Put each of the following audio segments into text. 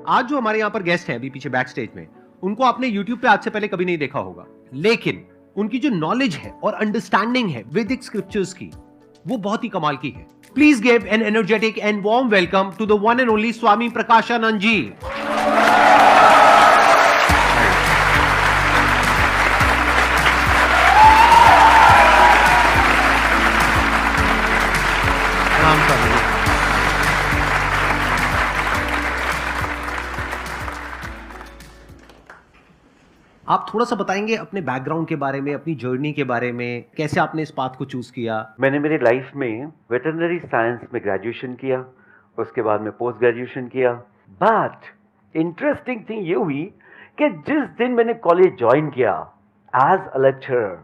आज जो हमारे यहाँ पर गेस्ट हैं अभी पीछे बैक स्टेज में, उनको आपने YouTube पे आज से पहले कभी नहीं देखा होगा, लेकिन उनकी जो नॉलेज है और अंडरस्टैंडिंग है वैदिक स्क्रिप्चर्स की, वो बहुत ही कमाल की है। Please give an energetic and warm welcome to the one and only Swami Prakashananda ji. आप थोड़ा सा बताएंगे अपने बैकग्राउंड के बारे में, अपनी जर्नी के बारे में, कैसे आपने इस पाथ को चूज किया? मैंने मेरी लाइफ में वेटरनरी साइंस में ग्रेजुएशन किया, उसके बाद में पोस्ट ग्रेजुएशन किया। बट इंटरेस्टिंग थिंग ये हुई कि जिस दिन मैंने कॉलेज ज्वाइन किया एज अ लेक्चरर,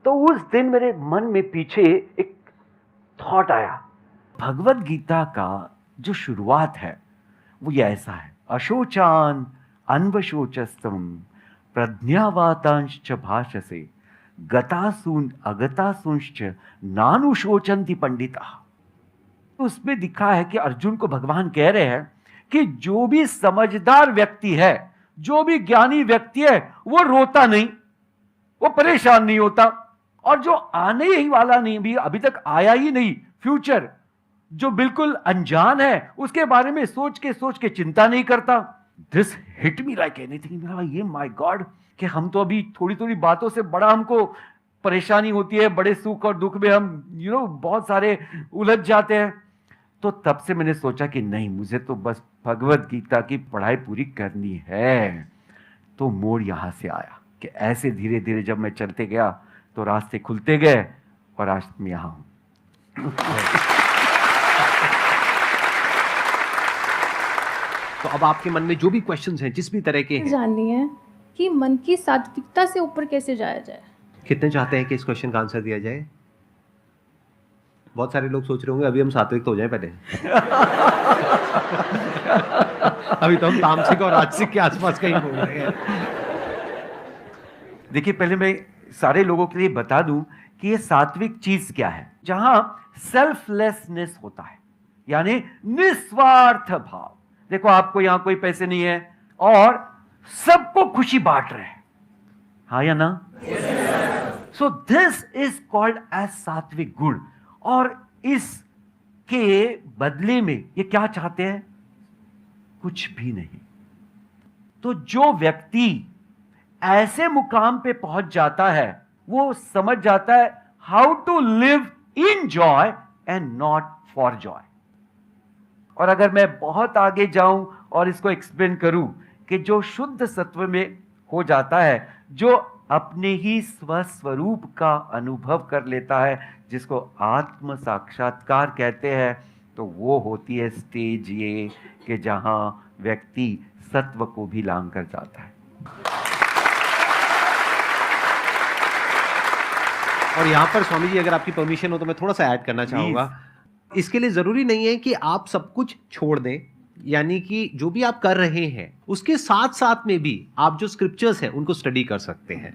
तो उस दिन मेरे मन में पीछे एक थॉट आया। भगवत गीता का जो शुरुआत है वो ये ऐसा है, अशोचान अन्वशोचस्तम प्रज्ञावातांश्च भाषसे गतासून अगतासूंश्च नानुशोचन्ति पंडिता। उसमें दिखा है कि अर्जुन को भगवान कह रहे हैं कि जो भी समझदार व्यक्ति है, जो भी ज्ञानी व्यक्ति है, वो रोता नहीं, वो परेशान नहीं होता, और जो आने ही वाला नहीं, भी अभी तक आया ही नहीं, फ्यूचर जो बिल्कुल अनजान है, उसके बारे में सोच के चिंता नहीं करता। This hit me like anything. ये माय गॉड, कि हम तो अभी थोड़ी थोड़ी बातों से बड़ा हमको परेशानी होती है, बड़े सुख और दुख में हम बहुत सारे उलझ जाते हैं। तो तब से मैंने सोचा कि नहीं, मुझे तो बस भगवत गीता की पढ़ाई पूरी करनी है। तो मोड़ यहां से आया कि ऐसे धीरे धीरे जब मैं चलते गया तो रास्ते खुलते गए, और आज मैं यहां हूं। तो अब आपके मन में जो भी क्वेश्चंस हैं, जिस भी तरह के हैं, जाननी है कि मन की सात्विकता से ऊपर कैसे जाया जाए। कितने चाहते हैं कि इस क्वेश्चन का आंसर दिया जाए? बहुत सारे लोग सोच रहे होंगे अभी हम सात्विक तो हो जाए पहले। अभी तो हम तामसिक और राजसिक के आसपास कहीं घूम रहे हैं। देखिए, पहले मैं सारे लोगों के लिए बता दूं कि ये सात्विक चीज क्या है। जहां सेल्फलेसनेस होता है, यानी निस्वार्थ भाव। देखो, आपको यहां कोई पैसे नहीं है और सबको खुशी बांट रहे हैं, हाँ या ना? So this is called as सात्विक गुण। और इसके बदले में ये क्या चाहते हैं? कुछ भी नहीं। तो जो व्यक्ति ऐसे मुकाम पे पहुंच जाता है, वो समझ जाता है how to live in joy and not for joy. और अगर मैं बहुत आगे जाऊं और इसको एक्सप्लेन करूं कि जो शुद्ध सत्व में हो जाता है, जो अपने ही स्वस्वरूप का अनुभव कर लेता है, जिसको आत्म साक्षात्कार कहते हैं, तो वो होती है स्टेज ये कि जहां व्यक्ति सत्व को भी लांग कर जाता है। और यहां पर स्वामी जी, अगर आपकी परमिशन हो तो मैं थोड़ा सा ऐड करना चाहूंगा। इसके लिए जरूरी नहीं है कि आप सब कुछ छोड़ दें, यानी कि जो भी आप कर रहे हैं उसके साथ साथ में भी आप जो स्क्रिप्चर्स हैं उनको स्टडी कर सकते हैं।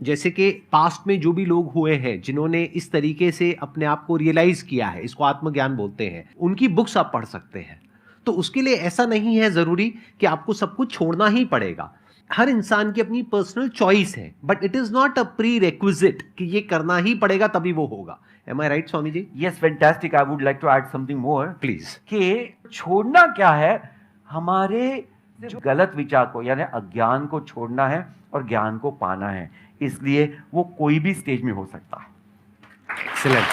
जैसे कि पास्ट में जो भी लोग हुए हैं जिन्होंने इस तरीके से अपने आप को रियलाइज किया है, इसको आत्मज्ञान बोलते हैं, उनकी बुक्स आप पढ़ सकते हैं। तो उसके लिए ऐसा नहीं है जरूरी कि आपको सब कुछ छोड़ना ही पड़ेगा। हर इंसान की अपनी पर्सनल चॉइस है, but it is not a pre requisite कि ये करना ही पड़ेगा तभी वो होगा। Am I right, Swami ji? Yes, fantastic. I would like to add something more. Please. कि छोड़ना क्या है? हमारे जो गलत विचार को, यानी अज्ञान को छोड़ना है और ज्ञान को पाना है। इसलिए वो कोई भी स्टेज में हो सकता है। Excellent.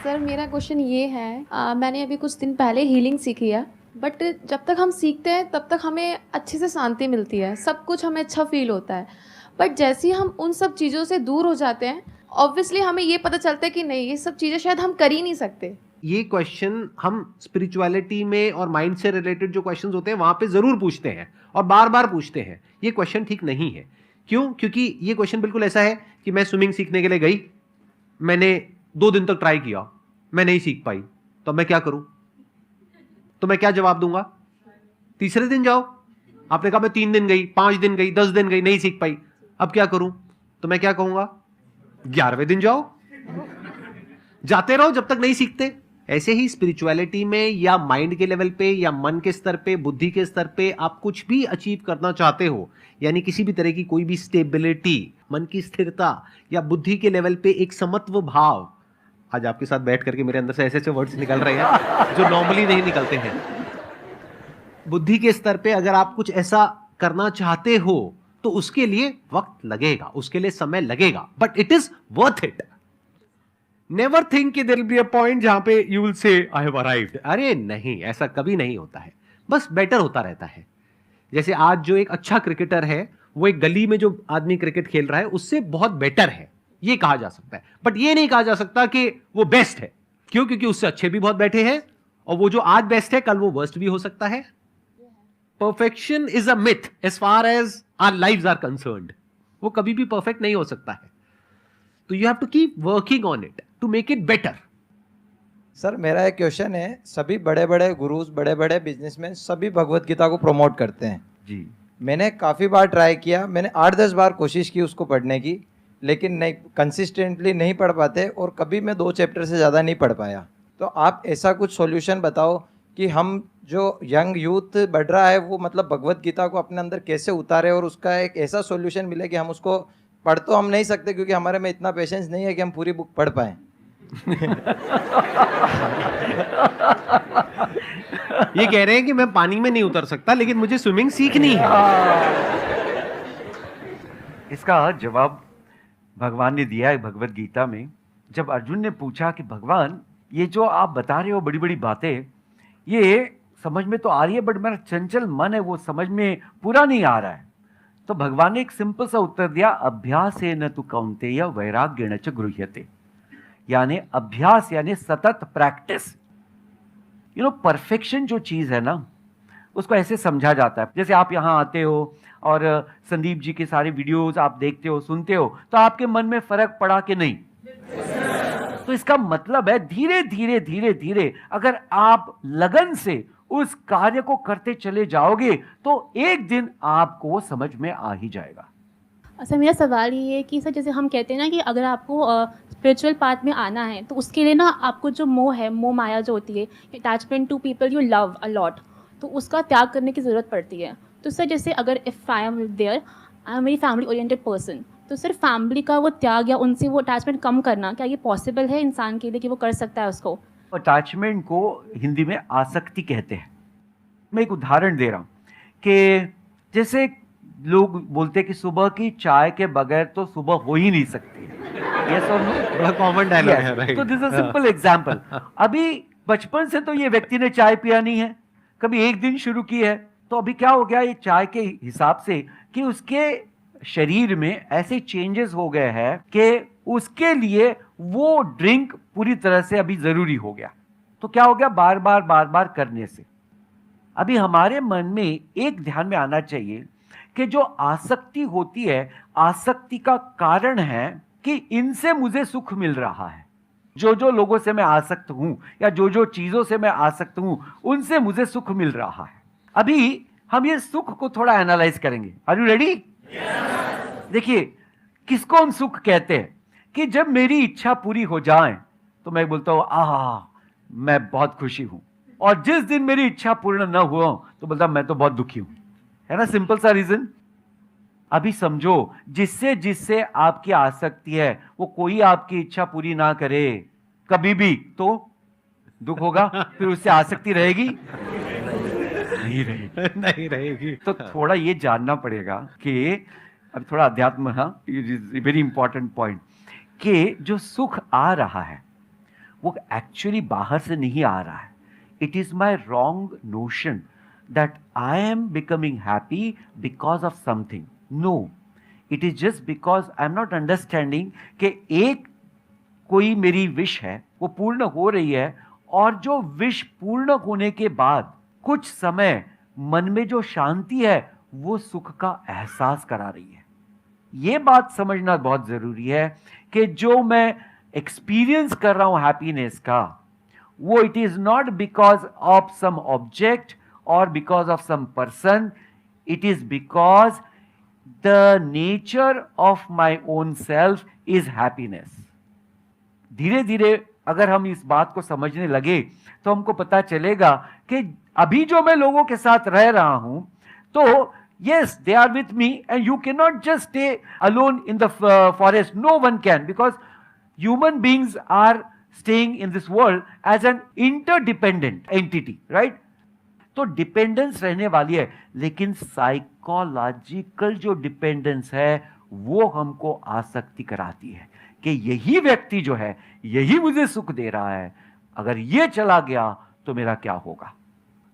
सर, मेरा क्वेश्चन ये है, मैंने अभी कुछ दिन पहले हीलिंग सीखी है, बट जब तक हम सीखते हैं तब तक हमें अच्छे से शांति मिलती है, सब कुछ हमें अच्छा फील होता है। बट जैसे ही हम उन सब चीज़ों से दूर हो जाते हैं, ऑब्वियसली हमें ये पता चलता है कि नहीं, ये सब चीज़ें शायद हम कर ही नहीं सकते। ये क्वेश्चन हम स्पिरिचुअलिटी में और माइंड से रिलेटेड जो क्वेश्चंस होते हैं वहां पे जरूर पूछते हैं और बार बार पूछते हैं। ये क्वेश्चन ठीक नहीं है। क्यों? क्योंकि ये क्वेश्चन बिल्कुल ऐसा है कि मैं स्विमिंग सीखने के लिए गई, मैंने 2 दिन तक ट्राई किया, मैं नहीं सीख पाई, तो मैं क्या करूं? तो मैं क्या जवाब दूंगा? तीसरे दिन जाओ। आपने कहा मैं 3 दिन गई, 5 दिन गई, 10 दिन गई, नहीं सीख पाई, अब क्या करूं? तो मैं क्या कहूंगा? 11वें दिन जाओ। जाते रहो जब तक नहीं सीखते। ऐसे ही स्पिरिचुअलिटी में या माइंड के लेवल पे या मन के स्तर पे, बुद्धि के स्तर पे आप कुछ भी अचीव करना चाहते हो, यानी किसी भी तरह की कोई भी स्टेबिलिटी, मन की स्थिरता या बुद्धि के लेवल पे एक समत्व भाव, आज आपके साथ बैठ करके मेरे अंदर से ऐसे ऐसे वर्ड्स निकल रहे हैं जो नॉर्मली नहीं निकलते हैं। बुद्धि के स्तर पे अगर आप कुछ ऐसा करना चाहते हो तो उसके लिए वक्त लगेगा, उसके लिए समय लगेगा, but it is worth it. Never think कि there will be a point जहां पे you will say I have arrived. अरे नहीं, ऐसा कभी नहीं होता है, बस बेटर होता रहता है। जैसे आज जो एक अच्छा क्रिकेटर है वो एक गली में जो आदमी क्रिकेट खेल रहा है उससे बहुत बेटर है, ये कहा जा सकता है, बट ये नहीं कहा जा सकता कि वो बेस्ट है। क्यों? क्योंकि उससे अच्छे भी बहुत बैठे हैं और वो जो आज बेस्ट है कल वो वर्स्ट भी हो सकता है। Perfection is a myth as far as our lives are concerned. वो कभी भी परफेक्ट नहीं हो सकता है, तो you have to keep working on it to make it better. Sir मेरा एक क्वेश्चन है, सभी बड़े बड़े गुरुज, बड़े बड़े बिजनेसमैन सभी भगवत गीता को प्रमोट करते हैं जी। मैंने काफ़ी बार ट्राई किया, मैंने 8-10 बार कोशिश की उसको पढ़ने की, लेकिन नहीं, कंसिस्टेंटली नहीं पढ़ पाते और कभी मैं 2 चैप्टर से ज़्यादा नहीं पढ़ पाया। तो आप ऐसा कुछ सॉल्यूशन बताओ कि हम जो यंग यूथ बढ़ रहा है वो मतलब भगवत गीता को अपने अंदर कैसे उतारे और उसका एक ऐसा सॉल्यूशन मिले कि हम उसको पढ़ तो हम नहीं सकते क्योंकि हमारे में इतना पेशेंस नहीं है कि हम पूरी बुक पढ़ पाएं। ये कह रहे हैं कि मैं पानी में नहीं उतर सकता लेकिन मुझे स्विमिंग सीखनी है। इसका जवाब भगवान ने दिया है भगवत गीता में। जब अर्जुन ने पूछा कि भगवान ये जो आप बता रहे हो बड़ी बड़ी बातें, ये समझ में तो आ रही है बट मेरा चंचल मन है वो समझ में पूरा नहीं आ रहा है। तो भगवान ने एक सिंपल सा उत्तर दिया, अभ्यासेन तु कौन्तेय वैराग्येण च गृह्यते। यानी अभ्यास यानी सतत प्रैक्टिस। परफेक्शन जो चीज है ना उसको ऐसे समझा जाता है, जैसे आप यहाँ आते हो और संदीप जी के सारे वीडियोस आप देखते हो, सुनते हो, तो आपके मन में फर्क पड़ा कि नहीं? तो इसका मतलब है धीरे धीरे धीरे धीरे अगर आप लगन से उस कार्य को करते चले जाओगे तो एक दिन आपको वो समझ में आ ही जाएगा। सर मेरा सवाल ये है कि सर जैसे हम कहते हैं ना कि अगर आपको स्पिरिचुअल पाथ में आना है तो उसके लिए ना आपको जो मोह है, मोह माया जो होती है, attachment to people you love a lot, तो उसका त्याग करने की ज़रूरत पड़ती है। तो सर जैसे अगर if I am there, I am very family oriented person, तो सर फैमिली का वो त्याग या उनसे वो अटैचमेंट कम करना, क्या ये पॉसिबल है इंसान के लिए कि वो कर सकता है उसको? अटैचमेंट को हिंदी में आसक्ति कहते हैं। मैं एक उदाहरण दे रहा हूं कि जैसे लोग बोलते हैं कि सुबह की चाय के बगैर तो सुबह हो ही नहीं सकती। यस और नो? बड़ा कॉमन डायलॉग है, राइट? तो दिस इज सिंपल एग्जांपल। अभी बचपन से तो ये व्यक्ति ने चाय पिया नहीं है, कभी एक दिन शुरू की है, तो अभी क्या हो गया ये चाय के हिसाब से कि उसके शरीर में ऐसे चेंजेस हो गए हैं कि उसके लिए वो ड्रिंक पूरी तरह से अभी जरूरी हो गया। तो क्या हो गया? बार बार करने से। अभी हमारे मन में एक ध्यान में आना चाहिए कि जो आसक्ति होती है, आसक्ति का कारण है कि इनसे मुझे सुख मिल रहा है। जो जो लोगों से मैं आसक्त हूं या जो जो चीजों से मैं आसक्त हूं उनसे मुझे सुख मिल रहा है। अभी हम ये सुख को थोड़ा एनालाइज करेंगे। Are you ready? देखिए, किसको हम सुख कहते हैं कि जब मेरी इच्छा पूरी हो जाए तो मैं बोलता हूं आह मैं बहुत खुशी हूं, और जिस दिन मेरी इच्छा पूर्ण न हुआ तो बोलता मैं तो बहुत दुखी हूं। है ना? सिंपल सा रीजन। अभी समझो, जिससे जिससे आपकी आसक्ति है वो कोई आपकी इच्छा पूरी ना करे कभी भी तो दुख होगा, फिर उससे आसक्ति रहेगी? नहीं रहेगी। नहीं रहेगी। तो थोड़ा ये जानना पड़ेगा कि अब थोड़ा अध्यात्म, हाँ, वेरी इंपॉर्टेंट पॉइंट, कि जो सुख आ रहा है वो एक्चुअली बाहर से नहीं आ रहा है। It is my wrong notion that I am becoming happy because of something. No, it is just because I am not understanding कि एक कोई मेरी विश है वो पूर्ण हो रही है, और जो विश पूर्ण होने के बाद कुछ समय मन में जो शांति है वो सुख का एहसास करा रही है। ये बात समझना बहुत जरूरी है कि जो मैं एक्सपीरियंस कर रहा हूं हैप्पीनेस का, वो it is not because of some object or because of some person. It is because the nature of my own self is happiness. धीरे धीरे अगर हम इस बात को समझने लगे तो हमको पता चलेगा कि अभी जो मैं लोगों के साथ रह रहा हूं, तो yes, they are with me and you cannot just stay alone in the forest. No one can, because human beings are staying in this world as an interdependent entity, right? तो डिपेंडेंस रहने वाली है, लेकिन psychological जो dependence है वो हमको आसक्ति कराती है कि यही व्यक्ति जो है यही मुझे सुख दे रहा है, अगर ये चला गया तो मेरा क्या होगा।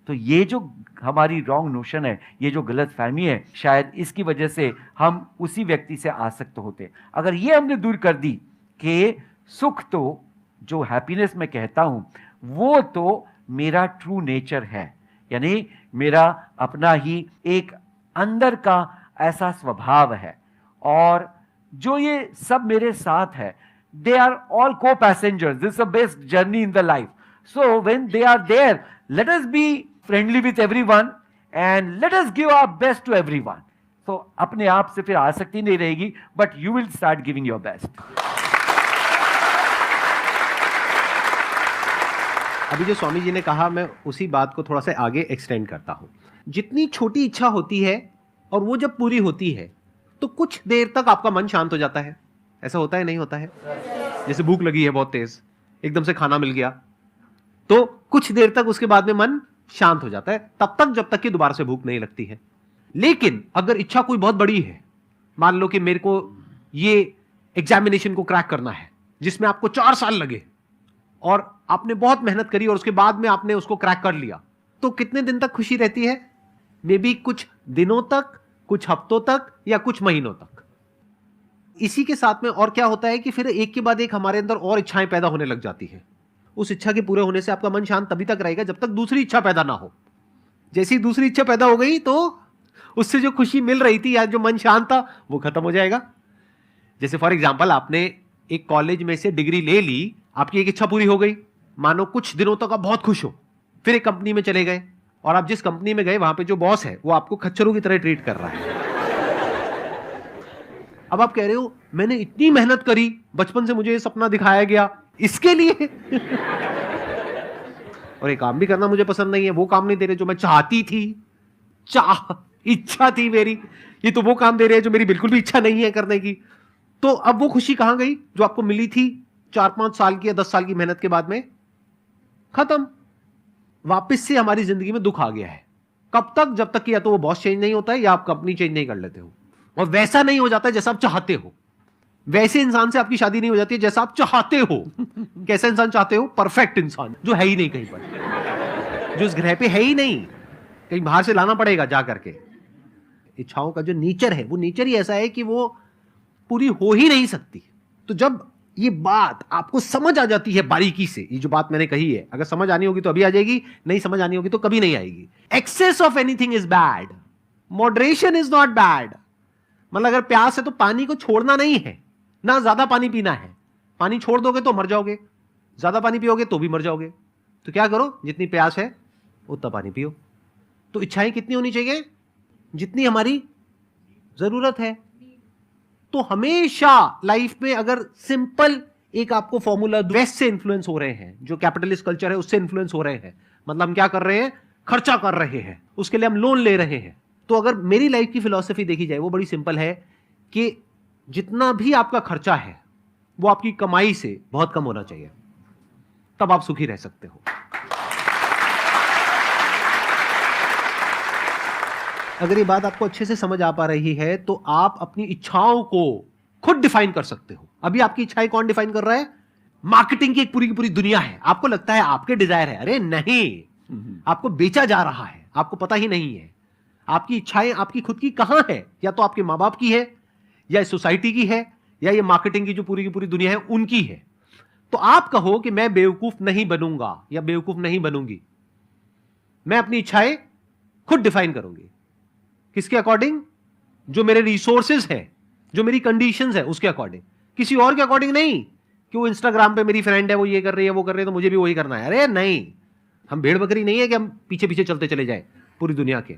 तो ये जो हमारी रॉन्ग नोशन है, ये जो गलत फहमी है, शायद इसकी वजह से हम उसी व्यक्ति से आसक्त होते। अगर ये हमने दूर कर दी कि सुख तो, जो हैप्पीनेस मैं कहता हूं, वो तो मेरा ट्रू नेचर है, यानी मेरा अपना ही एक अंदर का ऐसा स्वभाव है, और जो ये सब मेरे साथ है, they are all co-passengers. This is the best journey in the life. So when they are there, let us be friendly with everyone and let us give our best to everyone. So अपने आप से फिर आसक्ति नहीं रहेगी, but you will start giving your best. अभी जो स्वामी जी ने कहा, मैं उसी बात को थोड़ा सा आगे एक्सटेंड करता हूं। जितनी छोटी इच्छा होती है और वो जब पूरी होती है तो कुछ देर तक आपका मन शांत हो जाता है। ऐसा होता है, नहीं होता है? जैसे भूख लगी है बहुत तेज, एकदम से खाना मिल गया, तो कुछ देर तक उसके बाद में मन शांत हो जाता है, तब तक जब तक कि दोबारा से भूख नहीं लगती है। लेकिन अगर इच्छा कोई बहुत बड़ी है, मान लो कि मेरे को ये एग्जामिनेशन को क्रैक करना है जिसमें आपको 4 साल लगे, और आपने बहुत मेहनत करी और उसके बाद में आपने उसको क्रैक कर लिया, तो कितने दिन तक खुशी रहती है? मे बी कुछ दिनों तक, कुछ हफ्तों तक, या कुछ महीनों तक। इसी के साथ में और क्या होता है कि फिर एक के बाद एक हमारे अंदर और इच्छाएं पैदा होने लग जाती है। उस इच्छा के पूरे होने से आपका मन शांत तभी तक रहेगा जब तक दूसरी इच्छा पैदा ना हो। जैसी दूसरी इच्छा पैदा हो गई तो उससे जो खुशी मिल रही थी या जो मन शांत था वो खत्म हो जाएगा। जैसे फॉर एग्जाम्पल, आपने एक कॉलेज में से डिग्री ले ली, आपकी एक इच्छा पूरी हो गई, मानो कुछ दिनों तक आप बहुत खुश हो, फिर एक कंपनी में चले गए, और आप जिस कंपनी में गए वहां पे जो बॉस है वो आपको खच्चरों की तरह ट्रीट कर रहा है। अब आप कह रहे हो मैंने इतनी मेहनत करी, बचपन से मुझे ये सपना दिखाया गया इसके लिए और ये काम भी करना मुझे पसंद नहीं है, वो काम नहीं दे रहे जो मैं चाहती थी, इच्छा थी मेरी, ये तो वो काम दे रहे हैं जो मेरी बिल्कुल भी इच्छा नहीं है करने की। तो अब वो खुशी कहां गई जो आपको मिली थी 4-5 साल की या 10 साल की मेहनत के बाद में? खत्म। वापस से हमारी जिंदगी में दुख आ गया है। कब तक? जब तक कि या तो वो बॉस चेंज नहीं होता है या आप कंपनी चेंज नहीं कर लेते हो, और वैसा नहीं हो जाता जैसा आप चाहते हो। वैसे इंसान से आपकी शादी नहीं हो जाती है जैसा आप चाहते हो। कैसा इंसान चाहते हो? परफेक्ट इंसान, जो है ही नहीं कहीं पर, जो इस ग्रह पे है ही नहीं, कहीं बाहर से लाना पड़ेगा जा करके। इच्छाओं का जो नेचर है वो नेचर ही ऐसा है कि वो पूरी हो ही नहीं सकती। तो जब ये बात आपको समझ आ जाती है बारीकी से, ये जो बात मैंने कही है, अगर समझ आनी होगी तो अभी आ जाएगी, नहीं समझ आनी होगी तो कभी नहीं आएगी। Excess of anything is bad, moderation is not bad. मतलब अगर प्यास है तो पानी को छोड़ना नहीं है, ना ज्यादा पानी पीना है। पानी छोड़ दोगे तो मर जाओगे, ज्यादा पानी पियोगे तो भी मर जाओगे। तो क्या करो, जितनी प्यास है उतना पानी पियो। तो इच्छाएं कितनी होनी चाहिए? जितनी हमारी जरूरत है। तो हमेशा लाइफ में अगर सिंपल एक आपको फॉर्मूला, वेस्ट से इन्फ्लुएंस हो रहे हैं, जो कैपिटलिस्ट कल्चर है उससे इन्फ्लुएंस हो रहे हैं, मतलब हम क्या कर रहे हैं? खर्चा कर रहे हैं, उसके लिए हम लोन ले रहे हैं। तो अगर मेरी लाइफ की फिलॉसफी देखी जाए वो बड़ी सिंपल है कि जितना भी आपका खर्चा है वो आपकी कमाई से बहुत कम होना चाहिए, तब आप सुखी रह सकते हो। अगर ये बात आपको अच्छे से समझ आ पा रही है तो आप अपनी इच्छाओं को खुद डिफाइन कर सकते हो। अभी आपकी इच्छाएं कौन डिफाइन कर रहा है? मार्केटिंग की एक पूरी की पूरी दुनिया है। आपको लगता है आपके डिजायर है, अरे नहीं, आपको बेचा जा रहा है, आपको पता ही नहीं है। आपकी इच्छाएं आपकी खुद की कहां है? या तो आपके मां बाप की है, या सोसाइटी की है, या ये मार्केटिंग की जो पूरी की पूरी दुनिया है उनकी है। तो आप कहो कि मैं बेवकूफ नहीं बनूंगा या बेवकूफ नहीं बनूंगी, मैं अपनी इच्छाएं खुद डिफाइन करूंगी। किसके अकॉर्डिंग? जो मेरे रिसोर्सेज है, जो मेरी कंडीशंस है उसके अकॉर्डिंग, किसी और के अकॉर्डिंग नहीं कि वो इंस्टाग्राम पे मेरी फ्रेंड है, वो ये कर रही है, वो कर रही है, तो मुझे भी वही करना है। अरे नहीं, हम भेड़ बकरी नहीं है कि हम पीछे पीछे चलते चले जाए। पूरी दुनिया के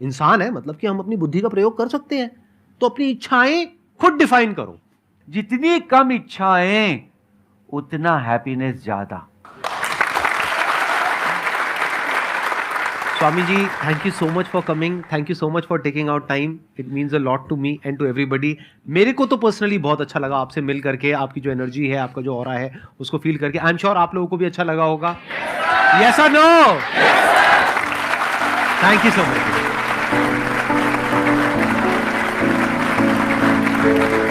इंसान है, मतलब कि हम अपनी बुद्धि का प्रयोग कर सकते हैं। तो अपनी इच्छाएं खुद डिफाइन करो। जितनी कम इच्छाएं उतना हैप्पीनेस ज्यादा। Swami ji, thank you so much for coming. Thank you so much for taking out time. It means a lot to me and to everybody. मेरे को तो पर्सनली बहुत अच्छा लगा आपसे मिल करके, आपकी जो एनर्जी है, आपका जो ऑरा है, उसको फील करके। आई एम श्योर आप लोगों को भी अच्छा लगा होगा। Yes or no? Thank you so much.